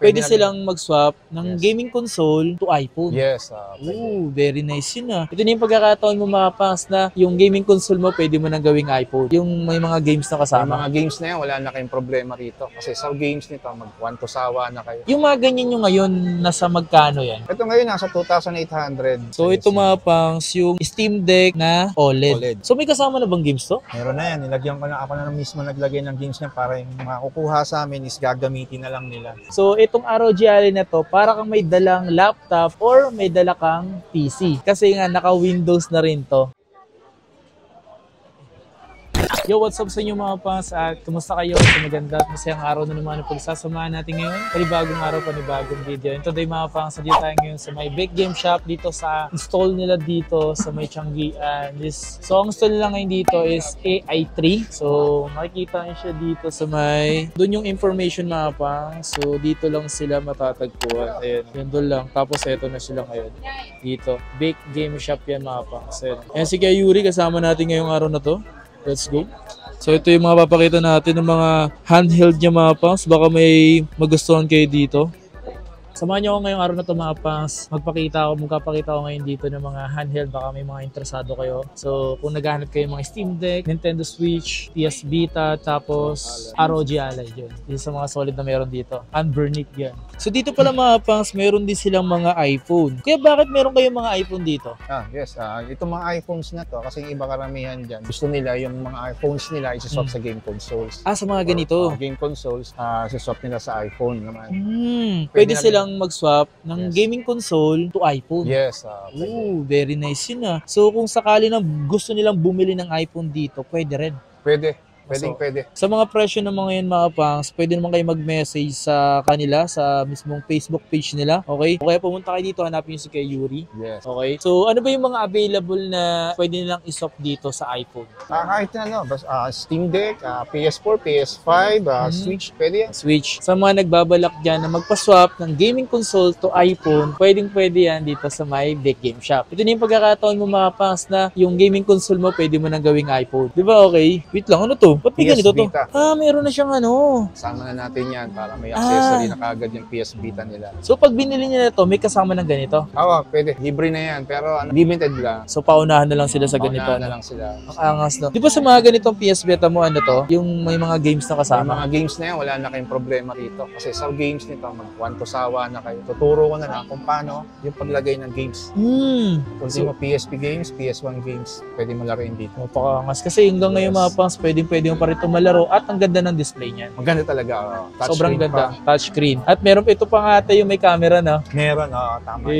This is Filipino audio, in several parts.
Pwede silang mag-swap ng gaming console to iPhone. Yes. Ooh, very nice yun ah. Ito na yung pagkakataon mo mga pangs na yung gaming console mo pwede mo nang gawing iPhone. Yung may mga games na Yung kasama. mga games na yan, wala na kayong problema rito. Kasi sa games nito, mag-one to sawa na kayo. Yung mga ganyan yung ngayon, nasa magkano yan? Ito ngayon, nasa 2,800. So ito mga pangs, yung Steam Deck na OLED. So may kasama na bang games to? Meron na yan. Nilagyan ko na, ako na mismo naglagay ng games niya para yung makukuha sa amin is gagamitin na lang nila. So itong ROG Ally na to, para kang may dalang laptop or may dala kang PC. Kasi nga naka-Windows na rin to. Yo, what's up sa inyo mga pangs at kumusta kayo? Sa maganda at masayang araw na naman ang pagsasamahan natin ngayon. Panibagong araw, panibagong video. And today mga pangs, dito tayo ngayon sa may Big Game Shop dito sa install nila dito sa may Changian. So ang install nila ngayon dito is AI3. So makikita niyo siya dito sa may, doon yung information mga pangs. So dito lang sila matatagpuan. Ayan, yun doon lang. Tapos eto na sila ngayon. Dito. Big Game Shop yan mga pangs. Ayan si Kuya Yuri, kasama natin ngayong araw na to. Let's go. So ito yung mga papakita natin ng mga handheld niya mga pangs. Baka may magustuhan kayo dito. Samahan niyo ako ngayong araw na ito mga pangs. Magpapakita ako ngayon dito ng mga handheld. Baka may mga interesado kayo. So kung naghahanap kayo ng mga Steam Deck, Nintendo Switch, PS Vita, tapos ROG Ally yun. Yung sa mga solid na meron dito. Unburnick yan. So dito pala mga pangs, meron din silang mga iPhone. Kaya bakit meron kayong mga iPhone dito? Yes. Itong mga iPhones na to, kasi yung iba karamihan dyan, gusto nila yung mga iPhones nila isaswap sa game consoles. Sa mga ganito. Game consoles, isaswap nila sa iPhone naman. Pwede silang mag-swap ng gaming console to iPhone. Yes. Ooh, very nice yun ah. So kung sakali na gusto nilang bumili ng iPhone dito, pwede rin. Pwede. So, Pwede. Sa mga presyo ng mga yan mga pangs, pwede naman kayo mag-message sa kanila sa mismong Facebook page nila. Okay? O kaya pumunta kayo dito, hanapin nyo si Kuya Yuri. Yes. Okay? So ano ba yung mga available na pwede nilang iswap dito sa iPhone? Kahit na Steam Deck, PS4, PS5, Switch, pwede yan. Switch. Sa mga nagbabalak dyan na magpa-swap ng gaming console to iPhone, pwede yan dito sa my Big Game Shop. Ito na yung pagkakataon mo mga pangs na yung gaming console mo pwede mo nang gawing iPhone. Di ba okay? Wait lang, ano to? Ba't may PS ganito to? Vita. Meron na siyang ano. Sama na natin yan para may accessory na kagad yung PS Vita nila. So pag binili niya na to, may kasama ng ganito. Pwede. Libre na yan. Pero limited lang. So paunahan na lang sila sa ganito. Paunahan na lang sila. Ang angas no. Di ba sa mga ganitong PS Vita mo ano to? Yung may mga games na Yung kasama. mga games na yan, wala na kayong problema rito. Kasi sa games nito, mag-one to sawa na kayo. Tuturo ko na lang kung paano yung paglagay ng games. Kung di mo PSP games, PS1 games, pwede mo laruin dito. Napakaangas. Kasi hanggang ngayon mga pangs, pwede mo pa rin ito malaro at ang ganda ng display niyan. Maganda talaga. Sobrang ganda. Touchscreen. At meron ito pa nga ata yung may camera na. Meron, tama.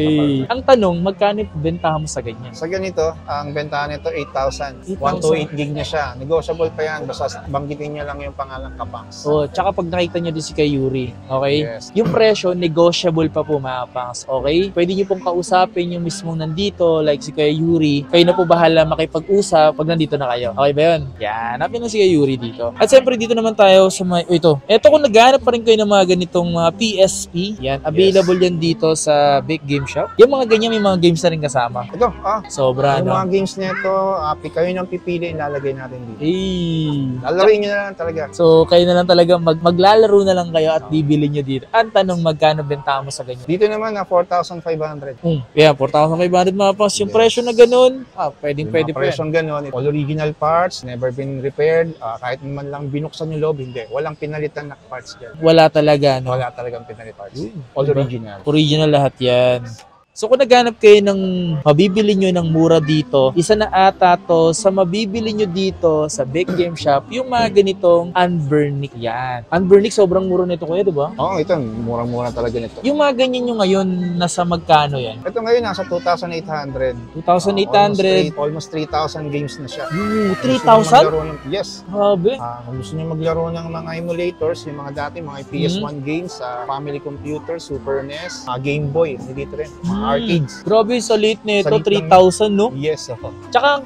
Ang tanong, magkano bentahan mo sa ganyan? Sa ganito, ang bentahan nito 8,000. 128 gig na siya. Negotiable pa yan. Basta banggitin niya lang yung pangalan Kapangs. Tsaka pag nakita niyo din si Kuya Yuri, okay? Yes. Yung presyo, negotiable pa po mga pangs, okay? Pwede niyo pong kausapin yung mismong nandito, like si Kuya Yuri. Kayo na po bahala makipag-usap pag nandito na kayo. Okay ba yun? Yan, hanapin na si Kuya Yuri dito. At siyempre dito naman tayo sa may, ito kung naghahanap pa rin kayo ng mga ganitong PSP, yan, available yan dito sa Big Game Shop. Yung mga ganyan, may mga games na rin kasama. Ito, Sobra, yung no? mga games nito, kayo nang pipili, ilalagay natin dito. Hey. Lalaroin nyo na lang talaga. So, kayo na lang talaga, maglalaro na lang kayo at bibili nyo dito. Ang tanong, magkano bentahan mo sa ganyan? Dito naman na 4,500. Yeah, 4,500 mga pangs. Yung presyo na ganun, pwede po yan. Presyong ganun, all original parts, never been repaired, kahit man lang binuksan yung loob, hindi. Walang pinalitan na parts dyan. Wala talaga, no? Wala talagang pinalitan parts. All Diba? original. Original lahat yan. So kung naghanap kayo ng mabibili nyo ng mura dito, isa na ata to sa mabibili nyo dito sa Big Game Shop, yung mga ganitong Unburnick yan. Unburnick, sobrang mura nito kuya, di ba? Oo, ito, murang-mura talaga nito. Yung mga ganyan nyo ngayon, nasa magkano yan? Ito ngayon, nasa 2,800. 2,800. Almost 3,000 games na siya. 3,000? Yes. Grabe. Kung gusto niyo maglaro ng mga emulators, yung mga dati, mga PS1 games, Family Computer, Super NES, Game Boy, dito rin. Arcades. Grabe, sa late nito, Sa late 3,000, no? Yes, ako.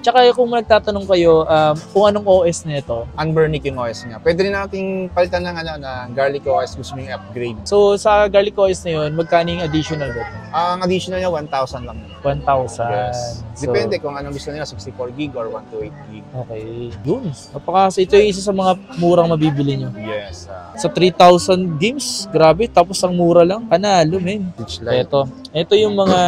Tsaka kung magtatanong kayo kung anong OS nito. Unburnick yung OS niya. Pwede rin nating palitan ng Garlic OS gusto mo yung upgrade. So, sa Garlic OS na yun, magkano yung additional bit? Ang additional niya, 1,000 lang. 1,000. Yes. So, Depende kung anong gusto nila, 64 gig or 128 gig. okay. Yun. Napaka, ito yung isa sa mga murang mabibili nyo. Yes. Sa 3,000 games, grabe. Tapos ang mura lang. Panalo, men. Switch Lite. Ito yung mga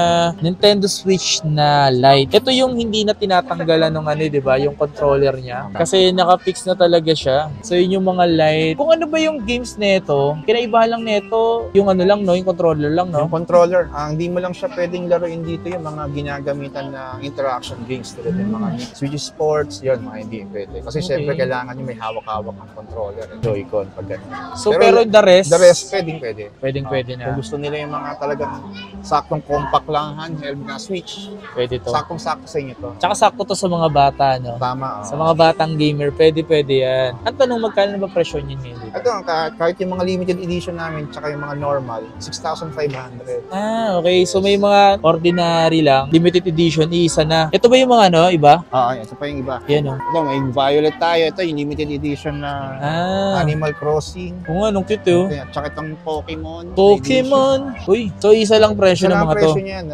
Nintendo Switch na Lite. Ito yung hindi na tinatanggalan ng ano, 'di ba? Yung controller niya. Kasi naka-fix na talaga siya. So yun yung mga Lite. Kung ano ba yung games nito, kinaiba lang nito, yung ano lang no, yung controller lang no. Yung controller, hindi mo lang siya pwedeng laruin dito yung mga ginagamitan na interaction games tulad ng mga Switch Sports, yun, mga hindi pwede. Kasi syempre kailangan nyo may hawak-hawak ng controller, Joy-Con, pag ganun. So pero the rest pwede. Pwede na. Kung gusto nila yung mga talagang saktong compact lang handheld na Switch, Pwede to. saktong-sakto sa inyo to. Tsaka sakto to sa mga bata, no? Tama. Sa mga batang gamer, pwede yan. Ang tanong, magkano na ba presyo niyan ngayon? Dito? Ito, kahit yung mga limited edition namin, tsaka yung mga normal, 6,500. Okay. So may mga ordinary lang, limited edition, isa na. Ito ba yung mga ano, iba? Ito pa yung iba. Yan o. Ito, may Violet tayo. Ito, yung limited edition na Animal Crossing. Kung anong cute oh. Tsaka itong Pokemon. Uy, so isa lang presyo ng mga to. presyo niyan,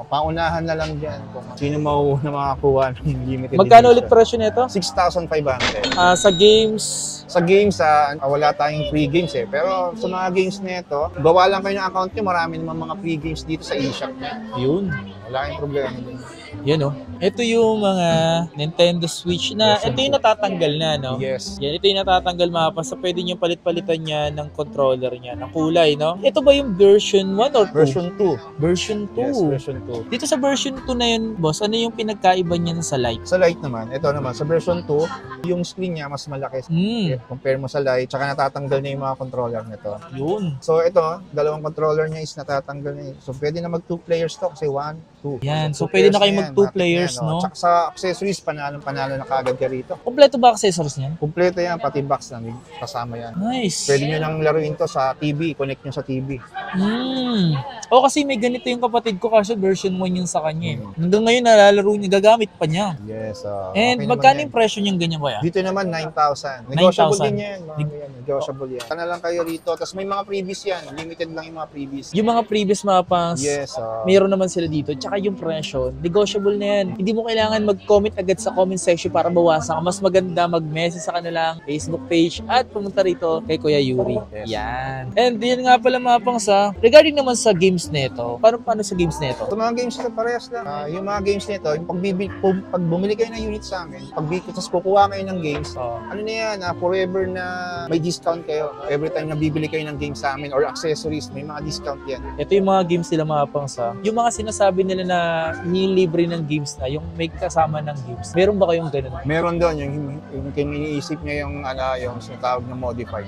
paunahan na lang dyan kung sino mauuna makakuha ng limited Magkano ulit edition. presyo nito? 6,500. Sa games, Sa games, wala tayong free games pero sa mga games nito, gawa lang kayo ng account nyo, marami naman mga free games dito sa eShop niya. yun. Wala kayong problema din. Yan oh. Ito yung mga Nintendo Switch na, Yes, ito yung natatanggal na, no? Yes. Yan, ito yung natatanggal mapa. So, pwede nyo palit-palitan niya ng controller niya, ng kulay, no? Ito ba yung version 1 or 2? Version 2. Version 2. Yes, version 2. Dito sa version 2 na yun, boss, ano yung pinagkaiba niyan sa Lite? Sa Lite naman, ito naman, sa version 2, yung screen niya mas malaki. Compare mo sa Lite, tsaka natatanggal na yung mga controller nito. Yun. So ito, dalawang controller niya is natatanggal na. So pwede na mag 2 players to kasi 1, 2. Yan. So, pwede na kayo mag 2 players, no? Tsaka sa accessories, panalo na kagad ka rito. Kompleto ba accessories niyan? Kumpleto yan, pati box na kasama yan. Nice. Pwede nyo nang laruin to sa TV, connect nyo sa TV. O kasi may ganito yung kapatid ko kasi version 1 yung sa kanya. Hanggang ngayon nalalaro niya, gagamit pa niya. Yes. And okay magkano naman yung presyo niyang ganyan ba yan? Dito naman, 9,000. Negotiable 9,000. din yan. Negotiable yan. Kana lang kayo rito. Tapos may mga previous yan. Limited lang yung mga previous. Yung mga previous mapas, Yes. mayroon naman sila dito. Tsaka yung presyo, negotiable na yan. Hindi mo kailangan mag-comment agad sa comment section para bawasan ka. Mas maganda mag-message sa kanilang Facebook page at pumunta rito kay Kuya Yuri. Yes. Yan. And yun nga pala mga pangsa, regarding naman sa games nito, paano sa games nito? Sa mga games nito, parehas lang. Yung mga games nito, yung pag bumili kayo ng unit sa amin, tapos kukuha kayo ng games, ano na yan, forever na may discount kayo. Every time na bibili kayo ng games sa amin or accessories, may mga discount yan. Ito yung mga games nila mga pangsa. Yung mga sinasabi nila na libre ng games na, yung may kasama ng games. Meron ba kayong ganun? Meron doon, yung iniisip niya yung sinatawag na modify.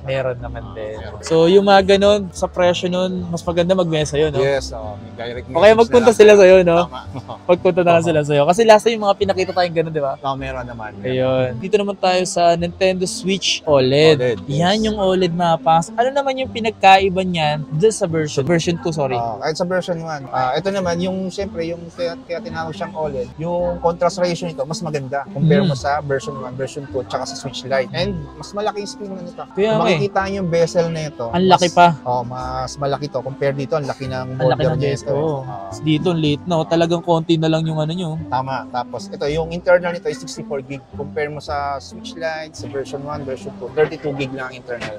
Meron naman din. So, yung mga ganun, sa presyo nun, mas maganda magmesa yun, no? Yes, may direct O kaya magpunta sila sa'yo, no? Tama. Magpunta na lang sila sa'yo. Kasi last time, yung mga pinakita tayong ganun, di ba? Meron naman. Ayun. Dito naman tayo sa Nintendo Switch OLED. Yes. Yan yung OLED mapas. Ano naman yung pinagkaiba niyan dun sa version 2, sorry. Kahit sa version 1. Ito naman, siyempre, yung kaya tinawag siyang OLED, yung contrast ratio nito, mas maganda. Compare mo sa version 1, version 2, tsaka sa Switch Lite. And mas malaki yung screen na nito. Kaya Makikita niyo yung bezel na ito. Ang laki pa. Mas malaki to. Compare dito, ang laki ng Ang laki border ng nito. Dito, late na. Talagang konti na lang yung ano nyo. Tama. Tapos, ito, yung internal nito is 64 gig. Compare mo sa Switch Lite, sa version 1, version 2, 32 gig lang ang internal.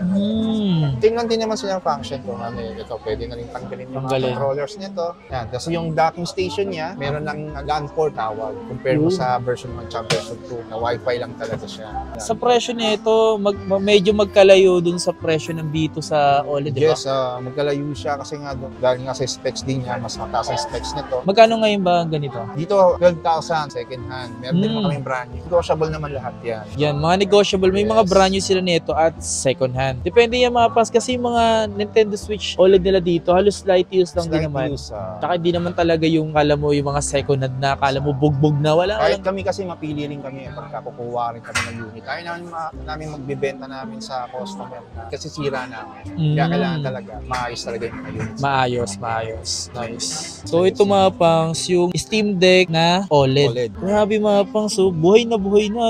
Tingnan din naman silang function kung ito, pwede na rin tanggalin yung mga controllers nito. Yan. Kasi yung docking station niya, meron ng LAN port tawag. Compare mo sa version 1 at version 2, na Wi-Fi lang talaga siya. Yan. Sa presyo nito, medyo magkalayo dun sa presyo ng B2 sa OLED, di ba? Yes, magkalayo siya kasi nga dahil nga sa specs din niya, mas mataas ang specs nito. Magkano ngayon ba ang ganito? Dito, 12,000 second hand. Meron din naman kaming brand new. Negotiable naman lahat yan. Yan, mga negotiable. May mga brand new sila nito at second hand. Depende yan mga pas kasi yung mga Nintendo Switch OLED nila dito, halos light use lang din naman. Tsaka hindi naman talaga yung kala mo yung mga second hand na kala mo bugbog na wala. Kahit kami kasi mapili rin kami pagka kukuha rin kami ng unit. Ayaw namin magbibenta namin sa customer kasi sira namin. Kaya kailangan talaga maayos talaga yung mga units. Maayos. Nice. So ito mga pangs, yung Steam Deck na OLED. Grabe mga pangs, so buhay na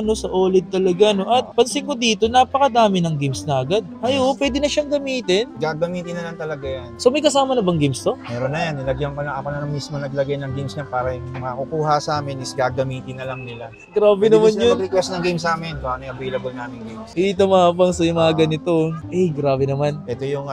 no, sa OLED talaga, no. At pansin ko dito, napakadami ng games na agad. Ayo, pwede na siyang gamitin. Gagamitin na lang talaga yan. So may kasama na bang games to? Meron na yan. Nilagyan ko na, ako na mismo naglagay ng games niya para yung makukuha sa amin is gagamitin na lang nila. Grabe Pwede naman sila yun. mag-request ng game sa amin kung ano yung available namin games. Ito mga pangs, so yung mga ganito. Grabe naman. Ito yung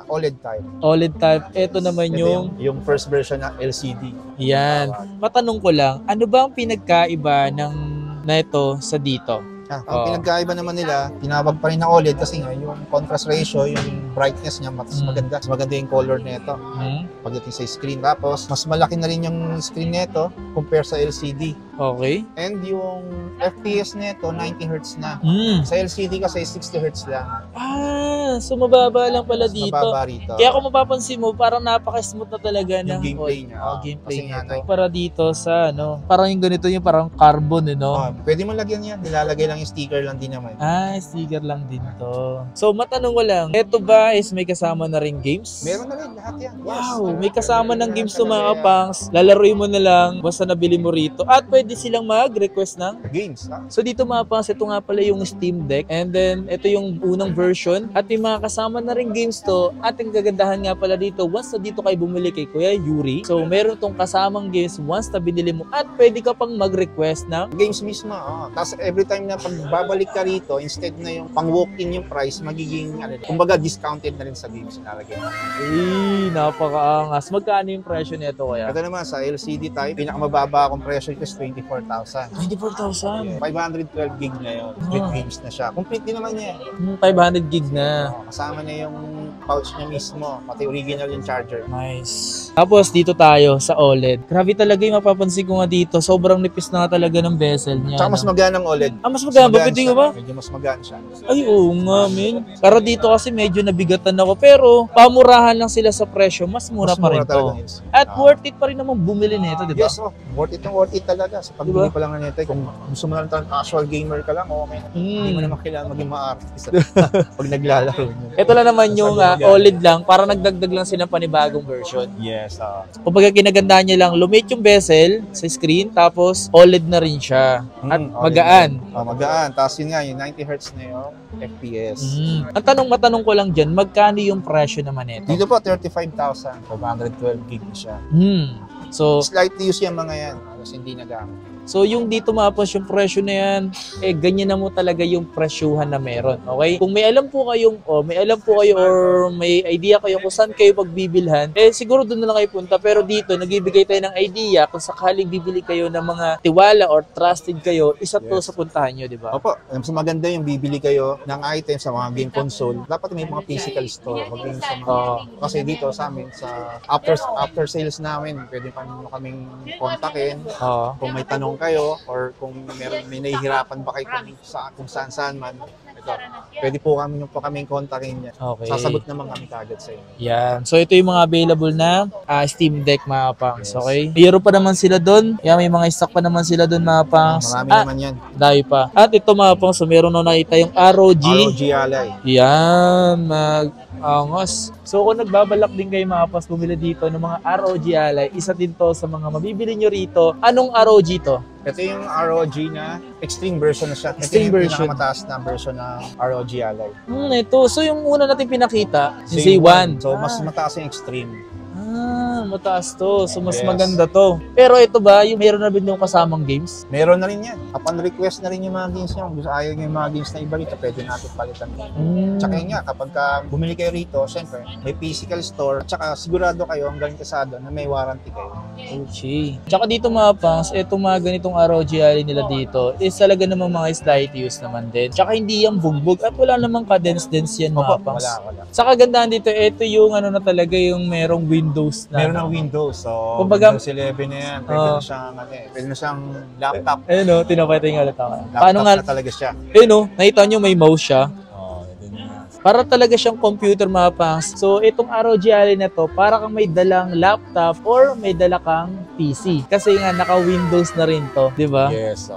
OLED type. OLED type. Ito naman Ito yung first version na LCD. Yan. Matanong ko lang, ano ba ang pinagkaiba na ito sa dito? Ang pinagkaiba naman nila, tinawag pa rin na OLED kasi nga yung contrast ratio, yung brightness niya mas maganda. Mas maganda yung color nito pagdating sa screen. Tapos, mas malaki na rin yung screen nito compare sa LCD. Okay. And yung FPS nito, 90 Hz na. Sa LCD kasi 60 Hz lang. So mababa lang pala Mas dito. mababa rito. Kaya kung mapapansin mo, parang napaka-smooth na talaga ng gameplay niya. gameplay Kasi niya. nga, Para dito sa parang yung ganito yung parang carbon, no? Pwede mo lagyan yan. Nilalagay lang yung sticker lang din naman. Sticker lang din to. So matanong ko lang, eto ba is may kasama na ring games? Meron na rin lahat yan. Wow, may kasama ng games to mga kapangs. Lalaroin mo na lang basta nabili mo rito. At pwede silang mag-request ng games. So dito mga pangs, ito nga pala yung Steam Deck. And then ito yung unang version. At may mga kasama na ring games to. At ang gagandahan nga pala dito, once na dito kayo bumili kay Kuya Yuri, so meron tong kasamang games once na binili mo. At pwede ka pang mag-request ng games mismo. Tapos every time na pagbabalik ka rito, instead na yung pang walk-in yung price, magiging kumbaga discounted na rin sa games nalagay. Napakaangas. Magkano yung presyo nito kaya? Ito naman sa LCD type, pinakamababa akong presyo is 24,000. 24,000. 512 gig na yun. With games na siya. Complete din naman niya. 500 gig na. Kasama na yung pouch niya mismo, pati original yung charger. Nice. Tapos dito tayo sa OLED. Grabe talaga yung mapapansin ko nga dito. Sobrang nipis na nga talaga ng bezel niya. Tsaka mas magana ng OLED. Mas magana ba? Pwede ba? Medyo mas magana siya. Ay, oo nga, men. Pero dito kasi medyo nabigatan ako. Pero pamurahan lang sila sa presyo. Mas mura pa rin to. At worth it pa rin naman bumili nito, di ba? Yes, worth it talaga. Sa pagbili pa lang na nito, kung gusto mo lang casual gamer ka lang, okay. Hindi mo naman kailangan maging ma-artist pag naglalaro nyo. Ito lang naman yung OLED lang, para nagdagdag lang sila panibagong version. Yes. Kumbaga kinagandaan niya lang, lumit yung bezel sa screen, tapos OLED na rin siya. At magaan. Magaan. Tapos yun nga, yung 90 Hz na yung FPS. Ang matanong ko lang dyan, magkano yung presyo naman ito? Dito po, 35,000. 512 gig siya. So, slight use yung mga yan. Kasi hindi nagamit. So yung dito mapos yung presyo na yan, ganyan na mo talaga yung presyuhan na meron. Okay? Kung may alam po kayo or may idea kayo kung saan kayo pagbibilhan, siguro doon na lang kayo punta. Pero dito, nagbibigay tayo ng idea kung sakaling bibili kayo ng mga tiwala or trusted kayo, isa to sa puntahan nyo, di ba? Opo. Mas maganda yung bibili kayo ng items sa mga game console. Dapat may mga physical store. Huwag yung sa mga... Kasi dito sa amin, sa after sales namin, pwede pa nyo kaming kontakin. Kung may tanong kayo or kung may nahihirapan ba kayo kung saan man, ito, pwede po kaming kontakin niya. Okay. Sasagot naman kami kagad sa inyo. Yan. So ito yung mga available na Steam Deck mga pangs. Okay? Mayroon pa naman sila doon. May mga stock pa naman sila doon mga pangs. Marami naman yan. Dahil pa. At ito mga pangs, so meron na nakita yung ROG Ally. Yan. Angos. So kung nagbabalak din kayo mga pangs bumili dito ng mga ROG Ally, isa din to sa mga mabibili nyo rito. Anong ROG to? Ito yung ROG na extreme version na siya. Extreme version. Ito yung pinakamataas na version ng ROG Ally. Ito. So yung una natin pinakita, yung Z1. So mas mataas yung extreme. Mataas to. So mas maganda to. Pero ito ba, yung meron na din yung kasamang games? Meron na rin yan. Upon request na rin yung mga games nyo. Kung ayaw nyo yung mga games na iba rito, pwede natin palitan. Tsaka yun nga, kapag bumili kayo rito, syempre, may physical store. Tsaka sigurado kayo, hanggang kasado, na may warranty kayo. Okay. Tsaka dito mga pangs, itong mga ganitong ROG Ally nila dito, is talaga namang mga slight use naman din. Tsaka hindi yung bugbog at wala namang cadence-dance yan mga pangs. Wala. Sa kagandahan dito, ito yung na talaga yung merong Windows na. Meron ng Windows. So, kumbaga, Windows 11 na yan. Pwede na siyang laptop. Ayun o, tinapay ulit ako. Laptop na talaga siya. Ayun o, nakita nyo may mouse siya. Ito na. Para talaga siyang computer mga pangs. So, itong ROG Ally na to, para kang may dalang laptop or may dala kang PC. Kasi nga, naka-Windows na rin to, di ba? Yes.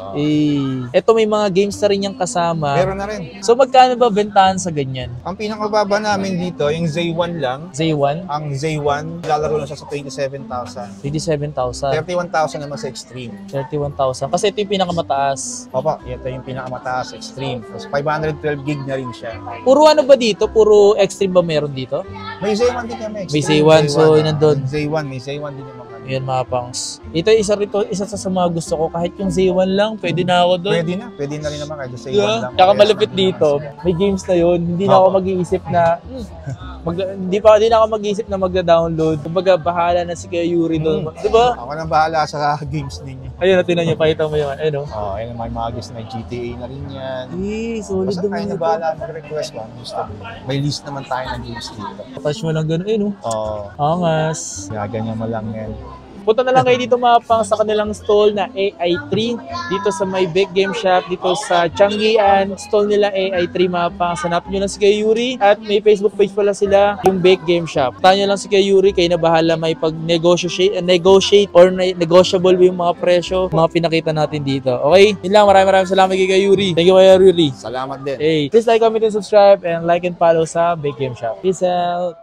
Ito may mga games na rin yung kasama. Meron na rin. So, magkano ba bentahan sa ganyan? Ang pinakamababa namin dito, yung Z1 lang. Z1? Ang Z1, lalaro lang siya sa 27,000. 27,000. 31,000 naman sa Extreme. 31,000. Kasi ito yung pinakamataas. Opo, ito yung pinakamataas, Extreme. Tapos 512 gig na rin siya. Puro ano ba dito? Puro Extreme ba meron dito? May Z1 din kami. May Z1, so nandun. Z1, may Z1 din naman kami. Ayan mga pangs. Ito isa sa mga gusto ko. Kahit yung Z1 lang, pwede na ako doon. Pwede na rin naman kahit Z1 lang. Tsaka malapit dito, may games na yun. Hindi na ako mag-iisip na hindi na ako mag-iisip na magda-download. Kumbaga, bahala na si Kuya Yuri doon. Di ba? Ako nang bahala sa games ninyo. Ayun, natin na nyo. Pakita mo yun. Ayun, ayun, may mga games na GTA na rin yan. Solid Basta naman kayo na ito. bahala mag-request kung ano gusto mo. May list naman tayo ng games dito. Touch mo lang gano'n. Ayun, angas. Ganyan mo lang yan. Punta na lang kayo dito mga pang sa kanilang stall na AI3 dito sa may Big Game Shop dito sa Changian. Stall nila AI3 mga pang. Hanapin nyo lang si Kuya Yuri at may Facebook page pala sila yung Big Game Shop. Tahan nyo lang si Kuya Yuri, kayo na bahala may negotiate or negotiable yung mga presyo, mga pinakita natin dito. Okay? Yun lang, maraming salamat kay Kuya Yuri. Thank you Kuya Yuri. Salamat din. Hey, please like, comment, and subscribe and like and follow sa Big Game Shop. Peace out!